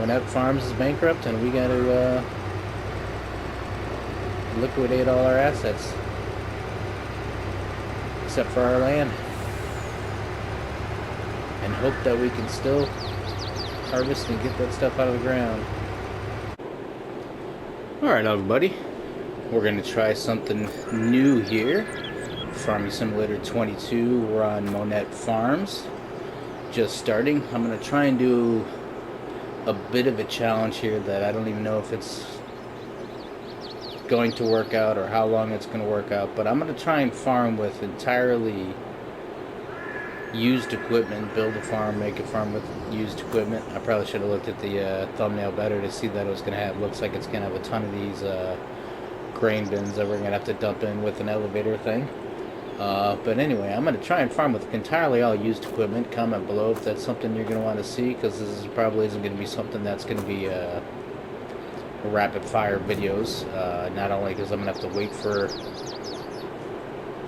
Monette Farms is bankrupt, and we got to liquidate all our assets, except for our land, and hope that we can still harvest and get that stuff out of the ground. Alright, everybody, we're going to try something new here. Farming Simulator 22, we're on Monette Farms, just starting. I'm going to try and do a bit of a challenge here that I don't even know if it's going to work out or how long it's going to work out, but I'm going to try and farm with entirely used equipment, build a farm, make a farm with used equipment. I probably should have looked at the thumbnail better to see that it was going to have, looks like it's going to have a ton of these grain bins that we're going to have to dump in with an elevator thing. But anyway, I'm going to try and farm with entirely all used equipment. Comment below if that's something you're going to want to see, because this probably isn't going to be something that's going to be rapid fire videos. Not only because I'm going to have to wait for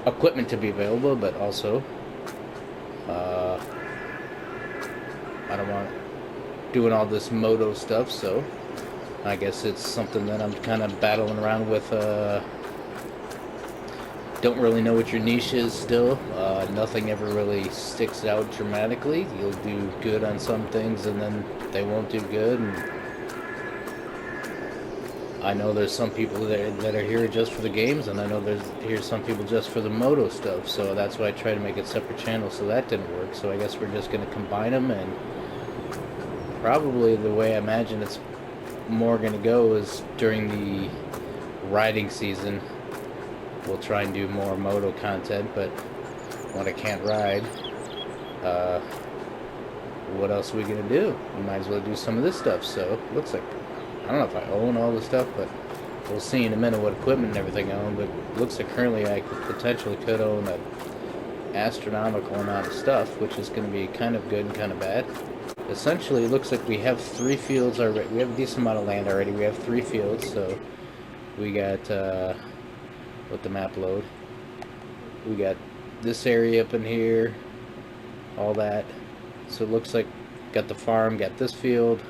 equipment to be available, but also I don't want doing all this moto stuff, so I guess it's something that I'm kind of battling around with. Don't really know what your niche is still. Nothing ever really sticks out dramatically. You'll do good on some things and then they won't do good. And I know there's some people that are here just for the games, and I know here's some people just for the moto stuff. So that's why I try to make it separate channels, so that didn't work. So I guess we're just going to combine them, and probably the way I imagine it's more going to go is during the riding season. We'll try and do more moto content, but when I can't ride, what else are we going to do? We might as well do some of this stuff. So looks like, I don't know if I own all this stuff, but we'll see in a minute what equipment and everything I own. But it looks like currently I could own an astronomical amount of stuff, which is going to be kind of good and kind of bad. Essentially, it looks like we have 3 fields already. We have a decent amount of land already. We have 3 fields, so we got, let the map load. We got this area up in here, all that. So it looks like got the farm, got this field,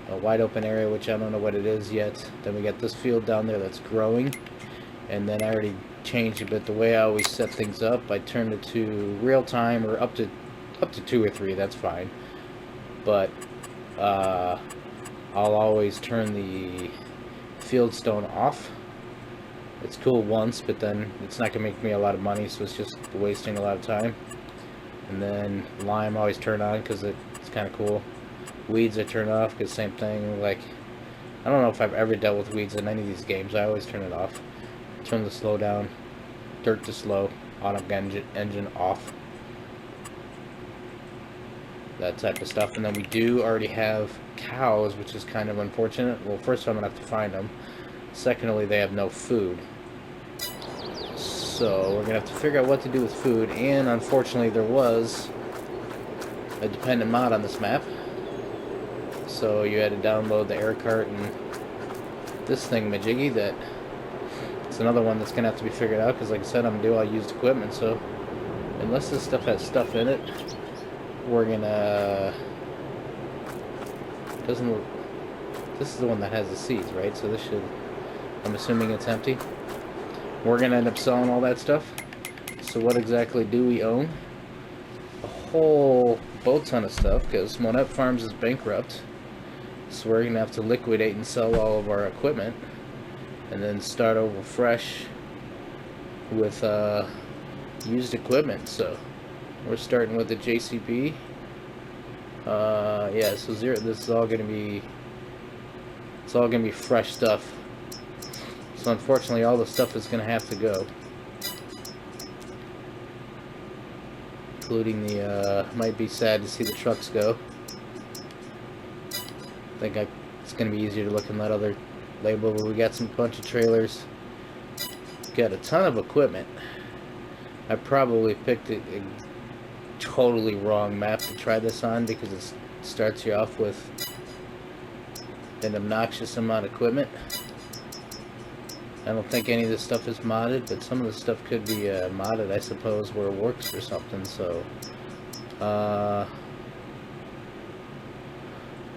a wide open area, which I don't know what it is yet. Then we got this field down there that's growing, and then I already changed a bit the way I always set things up. I turned it to real time, or up to 2 or 3. That's fine, but I'll always turn the fieldstone off. It's cool once, but then it's not gonna make me a lot of money, so it's just wasting a lot of time. And then lime always turn on because it's kind of cool. Weeds I turn off because same thing. Like, I don't know if I've ever dealt with weeds in any of these games. I always turn it off. Turn the slow down, dirt to slow, automatic engine off, that type of stuff. And then we do already have cows, which is kind of unfortunate. Well, first I'm gonna have to find them. Secondly, they have no food, so we're gonna have to figure out what to do with food. And unfortunately, there was a dependent mod on this map, so you had to download the air cart and this thing majiggy. That it's another one that's gonna have to be figured out, because like I said, I'm gonna do all used equipment. So unless this stuff has stuff in it, we're gonna doesn't look. This is the one that has the seeds, right? So this should, I'm assuming it's empty. We're gonna end up selling all that stuff. So what exactly do we own? A whole boat ton of stuff, because Monette Farms is bankrupt. So we're gonna have to liquidate and sell all of our equipment, and then start over fresh with used equipment. So we're starting with the JCB. Yeah, so this is all gonna be, it's all gonna be fresh stuff. So unfortunately, all the stuff is gonna have to go, including the. Might be sad to see the trucks go. I think it's gonna be easier to look in that other label. But we got some bunch of trailers. Got a ton of equipment. I probably picked a totally wrong map to try this on, because it starts you off with an obnoxious amount of equipment. I don't think any of this stuff is modded, but some of the stuff could be modded, I suppose, where it works or something. So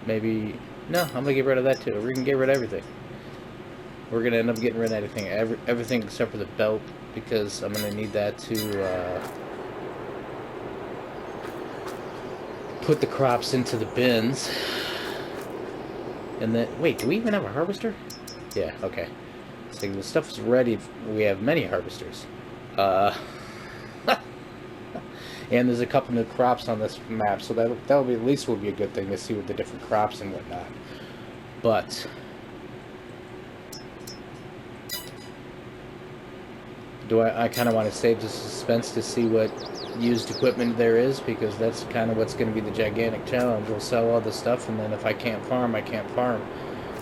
Maybe... No, I'm gonna get rid of that too. We're gonna get rid of everything. We're gonna end up getting rid of everything. Everything except for the belt, because I'm gonna need that to put the crops into the bins. And then... Wait, do we even have a harvester? Yeah, okay. So the stuff is ready. We have many harvesters. And there's a couple new crops on this map, so that'll be, at least will be a good thing to see with the different crops and whatnot. But I kind of want to save the suspense to see what used equipment there is, because that's kind of what's going to be the gigantic challenge. We'll sell all the stuff, and then if I can't farm, I can't farm.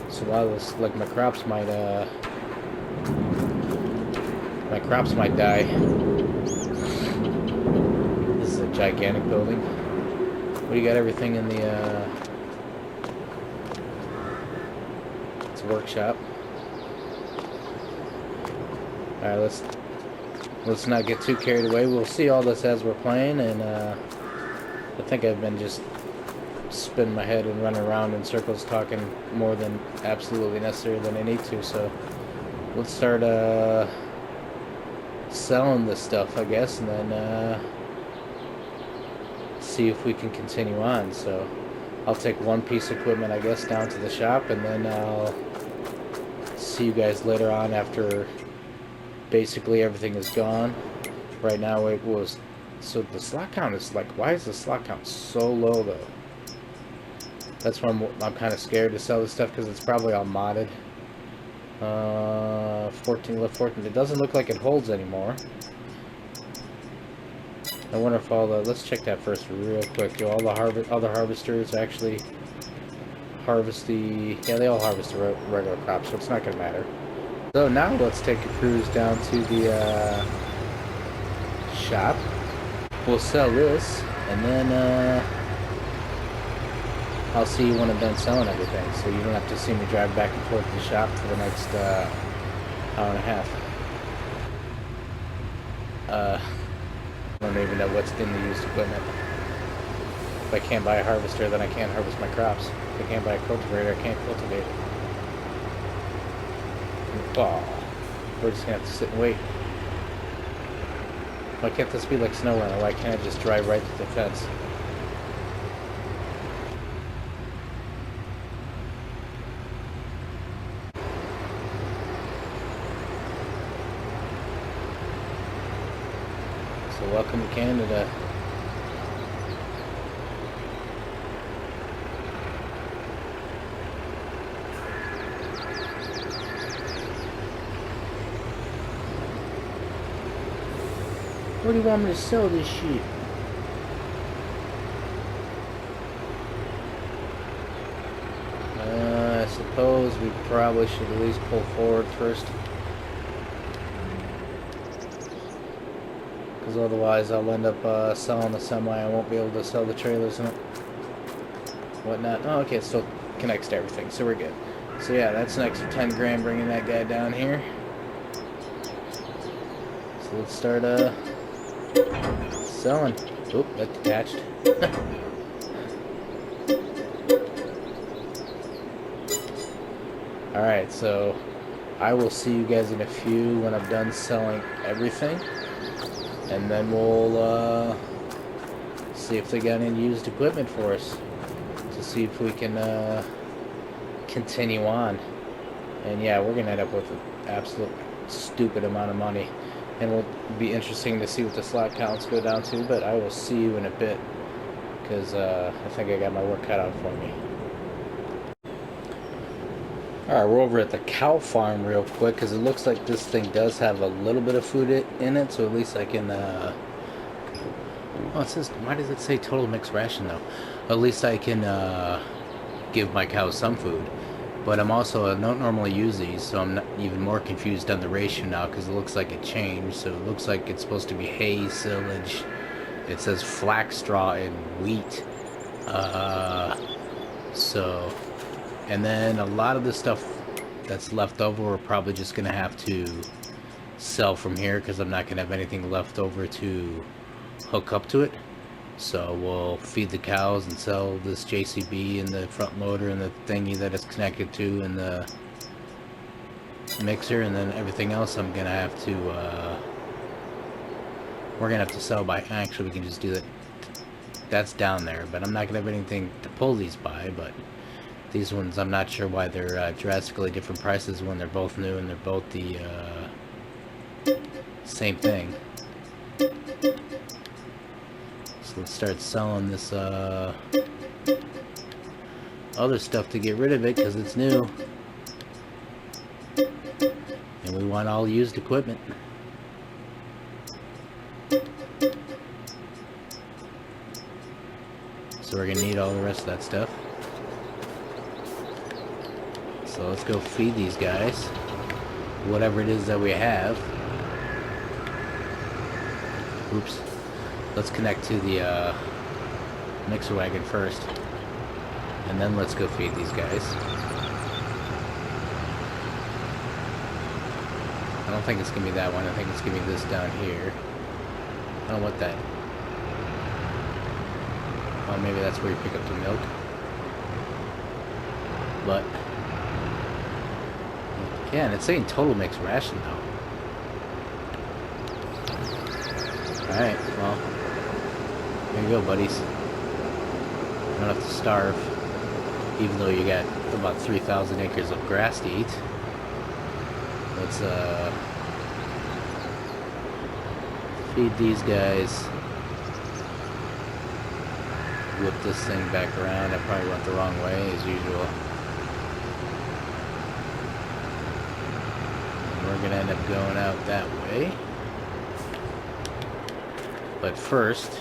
So while this, like, my crops might die. This is a gigantic building. What do you got? Everything in the it's a workshop. All right, let's not get too carried away. We'll see all this as we're playing, and I think I've been just spinning my head and running around in circles, talking more than absolutely necessary than I need to. So let's start selling this stuff, I guess, and then see if we can continue on. So I'll take one piece of equipment, I guess, down to the shop, and then I'll see you guys later on after basically everything is gone. Right now it was... So the slot count is like... Why is the slot count so low, though? That's why I'm kind of scared to sell this stuff, because it's probably all modded. 14 left, 14. It doesn't look like it holds anymore. I wonder if all the... Let's check that first real quick. Do all the other harvesters actually harvest the... Yeah, they all harvest the regular crops, so it's not going to matter. So now let's take a cruise down to the shop. We'll sell this, and then I'll see you when I'm done selling everything, so you don't have to see me drive back and forth to the shop for the next hour and a half. I don't even know what's in the used equipment. If I can't buy a harvester, then I can't harvest my crops. If I can't buy a cultivator, I can't cultivate. Oh, we're just gonna have to sit and wait. Why can't this be like SnowRunner? Why can't I just drive right to the fence? So welcome to Canada. Where do you want me to sell this shit? I suppose we probably should at least pull forward first. Because otherwise I'll end up selling the semi. I won't be able to sell the trailers and whatnot. Oh, okay, it still connects to everything, so we're good. So yeah, that's an extra 10 grand bringing that guy down here. So let's start selling. Oop, that detached. Alright, so I will see you guys in a few when I'm done selling everything. And then we'll see if they got any used equipment for us. To see if we can continue on. And yeah, we're going to end up with an absolute stupid amount of money. And it'll be interesting to see what the slot counts go down to, but I will see you in a bit, because I think I got my work cut out for me. Alright, we're over at the cow farm real quick, because it looks like this thing does have a little bit of food in it, so at least I can, oh, it says, why does it say total mixed ration, though? At least I can give my cows some food. But I'm also, I don't normally use these, so I'm not even more confused on the ratio now, because it looks like it changed. So it looks like it's supposed to be hay, silage. It says flax straw and wheat. And then a lot of the stuff that's left over, we're probably just going to have to sell from here, because I'm not going to have anything left over to hook up to it. So we'll feed the cows and sell this JCB and the front loader and the thingy that it's connected to and the mixer, and then everything else I'm gonna have to we're gonna have to sell by. Actually, we can just do that. That's down there, but I'm not gonna have anything to pull these by. But these ones, I'm not sure why they're drastically different prices when they're both new and they're both the same thing. So let's start selling this other stuff to get rid of it because it's new. And we want all used equipment. So we're going to need all the rest of that stuff. So let's go feed these guys whatever it is that we have. Oops. Let's connect to the mixer wagon first. And then let's go feed these guys. I don't think it's going to be that one. I think it's going to be this down here. I don't know what that... Oh, maybe that's where you pick up the milk. But... yeah, and it's saying total mixed ration, though. Alright, well... there you go, buddies. You don't have to starve. Even though you got about 3,000 acres of grass to eat. Let's feed these guys. Whip this thing back around. I probably went the wrong way as usual. And we're gonna end up going out that way. But first,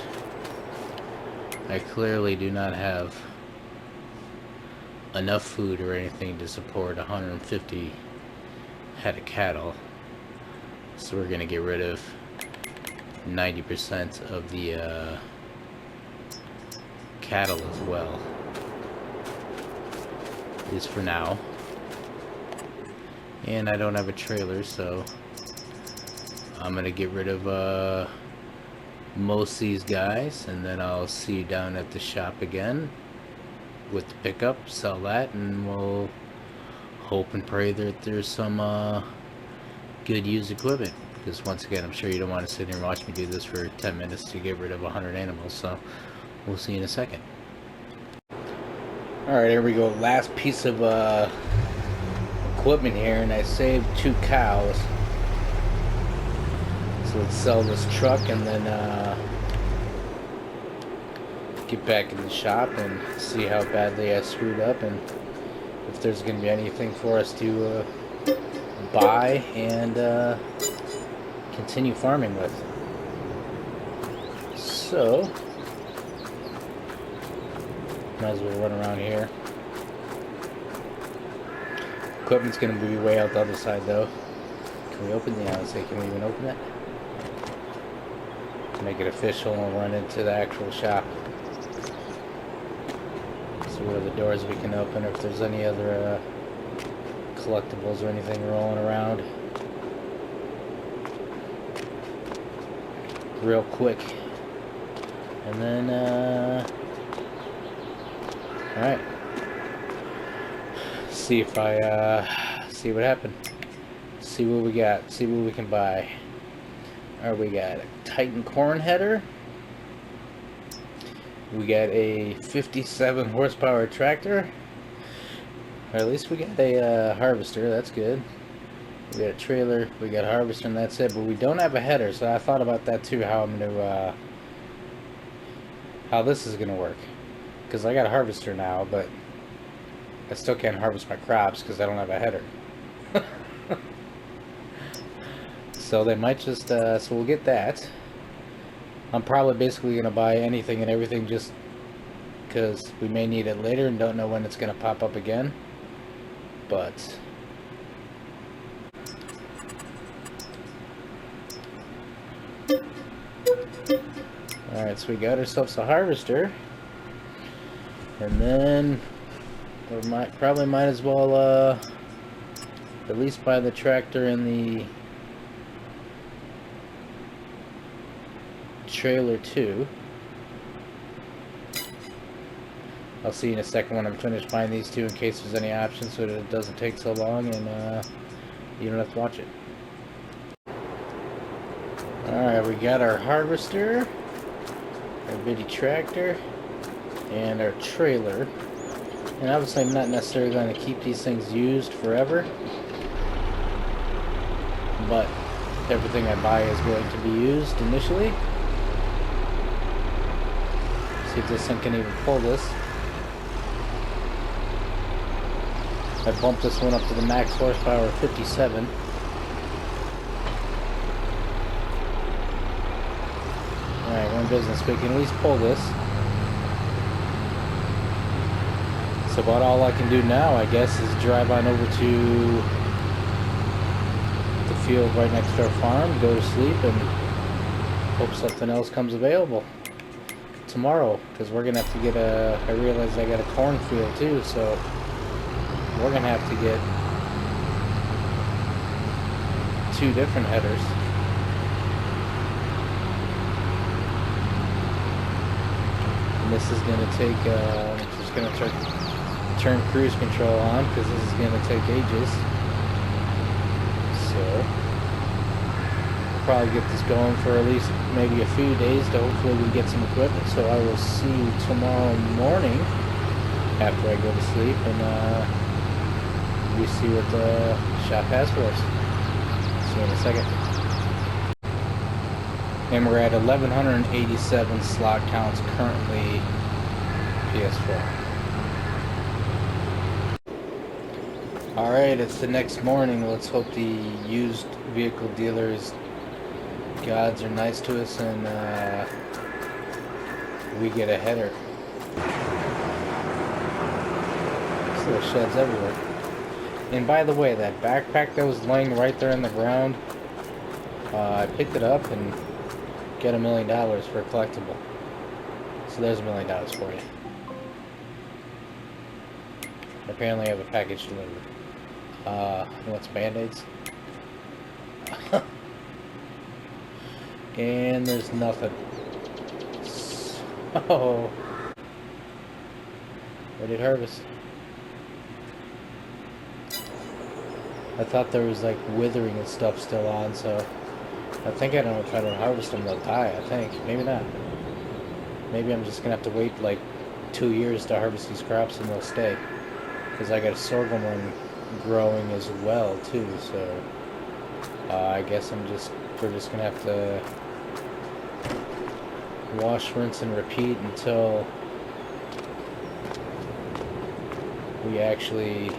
I clearly do not have enough food or anything to support 150 head of cattle, so we're gonna get rid of 90% of the cattle as well, at least for now. And I don't have a trailer, so I'm gonna get rid of most of these guys, and then I'll see you down at the shop again with the pickup, sell that, and we'll hope and pray that there's some good used equipment, because once again, I'm sure you don't want to sit here and watch me do this for 10 minutes to get rid of 100 animals, so we'll see you in a second. Alright, here we go, last piece of equipment here, and I saved 2 cows, so let's sell this truck and then get back in the shop and see how badly I screwed up, and if there's going to be anything for us to buy and continue farming with. So, might as well run around here. Equipment's going to be way out the other side though. Can we open the, I would say, can we even open it? To make it official and run into the actual shop. So what are the doors we can open, if there's any other collectibles or anything rolling around. Real quick. And then, alright. See if I, see what happened. See what we got, see what we can buy. Alright, we got a Titan corn header. We got a 57 horsepower tractor. Or at least we got a harvester, that's good. We got a trailer, we got a harvester, and that's it. But we don't have a header, so I thought about that too, how I'm gonna, how this is gonna work. Because I got a harvester now, but I still can't harvest my crops because I don't have a header. So they might just, so we'll get that. I'm probably basically going to buy anything and everything just because we may need it later and don't know when it's going to pop up again. But alright, so we got ourselves a harvester. And then we probably might as well at least buy the tractor and the trailer too. I'll see you in a second when I'm finished buying these two in case there's any options so that it doesn't take so long and you don't have to watch it. Alright, we got our harvester, our bitty tractor, and our trailer. And obviously I'm not necessarily going to keep these things used forever, but everything I buy is going to be used initially. See if this thing can even pull this. I bumped this one up to the max horsepower of 57. Alright, we're in business. We can at least pull this. So about all I can do now, I guess, is drive on over to the field right next to our farm, go to sleep, and hope something else comes available tomorrow. Because we're going to have to get a... I realize I got a cornfield too, so we're going to have to get 2 different headers. And this is going to take... I'm just going to turn cruise control on because this is going to take ages. So we'll probably get this going for at least maybe a few days to hopefully we get some equipment. So I will see you tomorrow morning after I go to sleep and we see what the shop has for us. See you in a second. And we're at 1,187 slot counts currently PS4. Alright, it's the next morning. Let's hope the used vehicle dealers gods are nice to us and we get a header. There's little sheds everywhere. And by the way, that backpack that was laying right there in the ground, I picked it up and got $1 million for a collectible. So there's $1 million for you. Apparently I have a package delivered. What's Band-Aids? And there's nothing. So, ready to harvest. I thought there was like withering and stuff still on, so I think I don't know if I don't harvest them they'll die, I think. Maybe not. Maybe I'm just gonna have to wait like 2 years to harvest these crops and they'll stay. Because I got a sorghum one growing as well too, so I guess we're just gonna have to wash, rinse, and repeat until we actually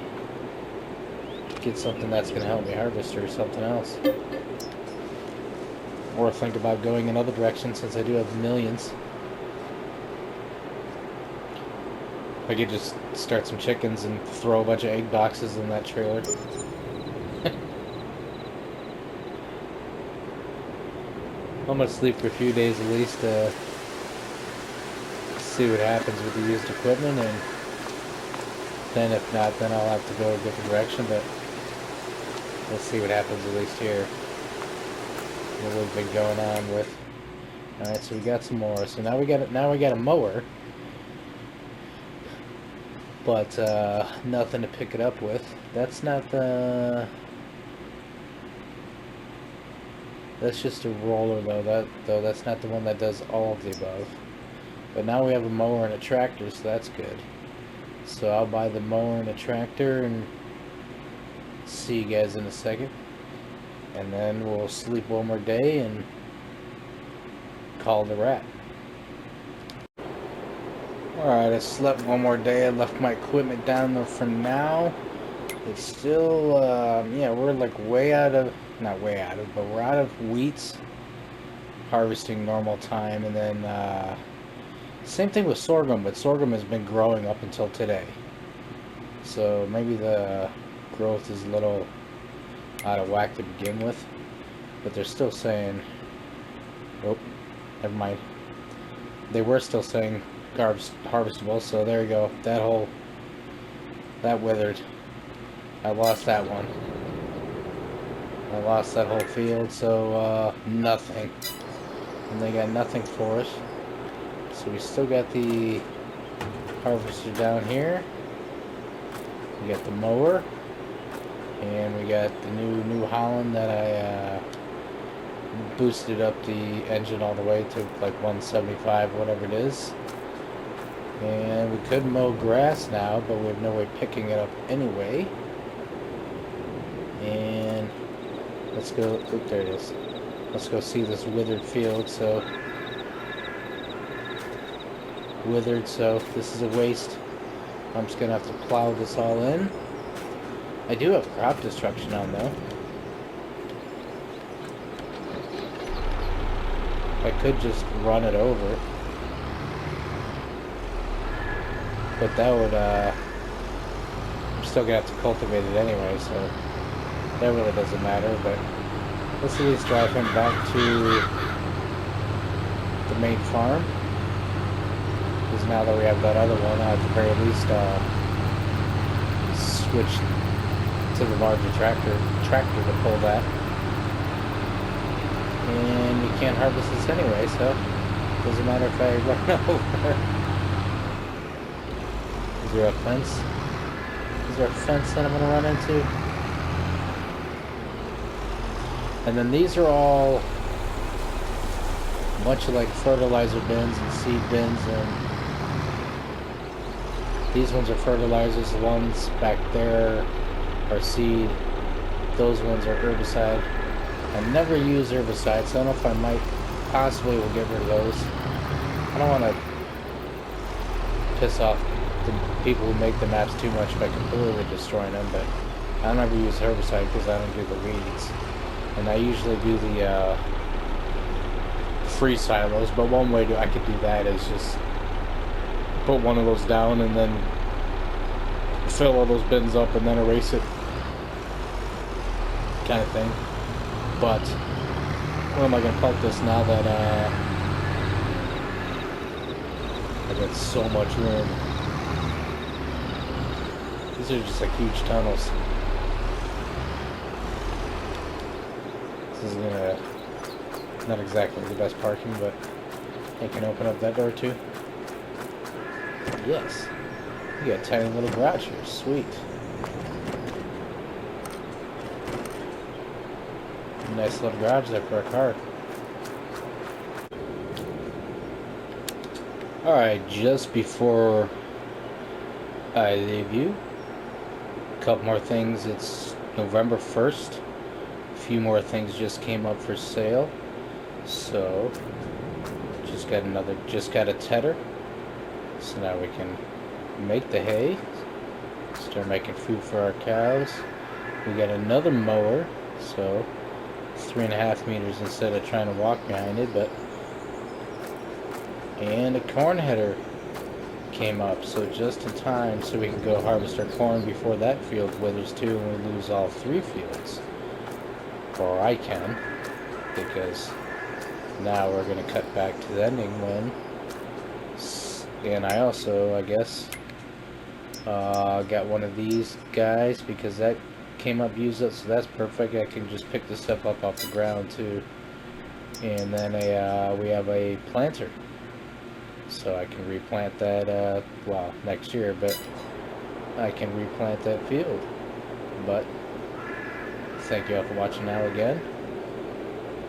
get something that's gonna help me harvest or something else, or think about going another direction since I do have millions. I could just start some chickens and throw a bunch of egg boxes in that trailer. I'm gonna sleep for a few days at least to see what happens with the used equipment, and then if not, then I'll have to go a different direction, but we'll see what happens at least here. What we've been going on with. Alright, so we got some more. So now we got a mower. But nothing to pick it up with. That's not the... That's just a roller though. That's not the one that does all of the above. But now we have a mower and a tractor, so that's good. So I'll buy the mower and a tractor and see you guys in a second. And then we'll sleep one more day and call it a wrap. Alright, I slept one more day. I left my equipment down there for now. It's still, yeah, we're like way out of, not way out of, but we're out of wheats. Harvesting normal time, and then, same thing with sorghum, but sorghum has been growing up until today. So maybe the growth is a little out of whack to begin with, but they're still saying, oh, never mind. They were still saying harvestable, so there you go. That withered. I lost that one. I lost that whole field, so nothing. And they got nothing for us. So we still got the harvester down here. We got the mower, and we got the New Holland that I boosted up the engine all the way to like 175, whatever it is. And we could mow grass now, but we have no way picking it up anyway. And let's go. Oop, there it is. Let's go see this withered field. So withered. So this is a waste. I'm just gonna have to plow this all in. I do have crop destruction on though. I could just run it over, but that would I'm still gonna have to cultivate it anyway, so that really doesn't matter. But let's at least drive him back to the main farm, because now that we have that other one, I have to very least switch to the larger tractor to pull that. And you can't harvest this anyway, so it doesn't matter if I run over. Is there a fence? Is there a fence that I'm going to run into? And then these are all much like fertilizer bins and seed bins, and these ones are fertilizers, the ones back there are seed, those ones are herbicide. I never use herbicides, so I don't know if I might possibly will get rid of those. I don't want to piss off the people who make the maps too much by completely destroying them, but I never use herbicide because I don't do the weeds. And I usually do the free silos, but one way I could do that is just put one of those down and then fill all those bins up and then erase it, kind of thing. But where am I going to park this now that I got so much room? These are just like huge tunnels. This is not exactly the best parking, but I can open up that door too. Yes, you got a tiny little garage here. Sweet. Nice little garage there for a car. Alright, just before I leave you, a couple more things. It's November 1st. A few more things just came up for sale. So, just got a tedder. So now we can make the hay. Start making food for our cows. We got another mower. So 3.5 meters instead of trying to walk behind it, and a corn header came up, so just in time so we can go harvest our corn before that field withers too and we lose all 3 fields. Or I can, because now we're going to cut back to the ending when, and I also, I guess, got one of these guys because that came up used up, so that's perfect. I can just pick this stuff up off the ground too. And then we have a planter, so I can replant that well, next year, but I can replant that field. But thank you all for watching now again,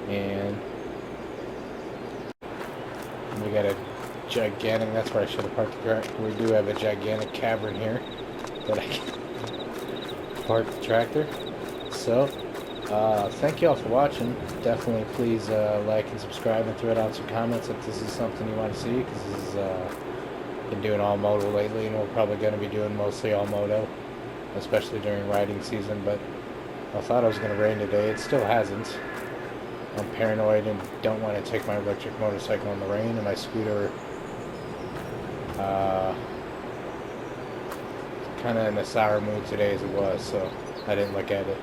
and we got a gigantic, that's where I should have parked the tractor. We do have a gigantic cavern here that I can park the tractor. So thank you all for watching. Definitely please like and subscribe and throw down some comments if this is something you want to see, because this is been doing all moto lately, and we're probably going to be doing mostly all moto, especially during riding season. But I thought it was going to rain today. It still hasn't. I'm paranoid and don't want to take my electric motorcycle in the rain, and my scooter kind of in a sour mood today as it was, so I didn't look at it.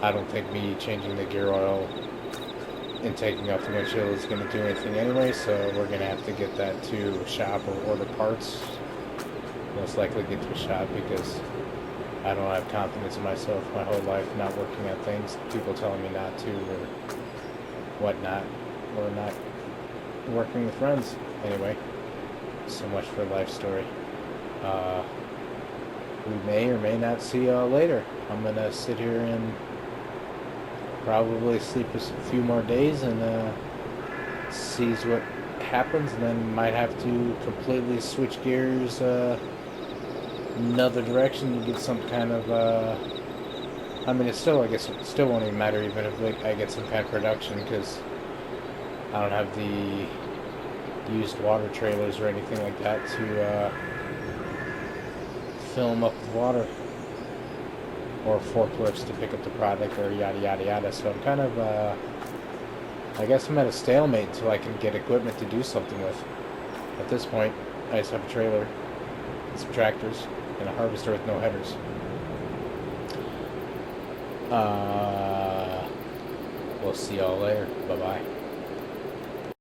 I don't think me changing the gear oil and taking off the windshield is going to do anything anyway, so we're going to have to get that to a shop or order parts. Most likely get to a shop, because I don't have confidence in myself my whole life, not working at things, people telling me not to or whatnot, or not working with friends. Anyway, so much for a life story. We may or may not see y'all later. I'm gonna sit here and probably sleep a few more days and sees what happens, and then might have to completely switch gears another direction to get some kind of I mean, I guess it still won't even matter even if like, I get some kind of production, because I don't have the used water trailers or anything like that to fill them up with water, or forklifts to pick up the product, or yada yada yada. So I'm kind of I guess I'm at a stalemate until I can get equipment to do something with. At this point, I just have a trailer, some tractors, and a harvester with no headers. We'll see y'all later. Bye-bye.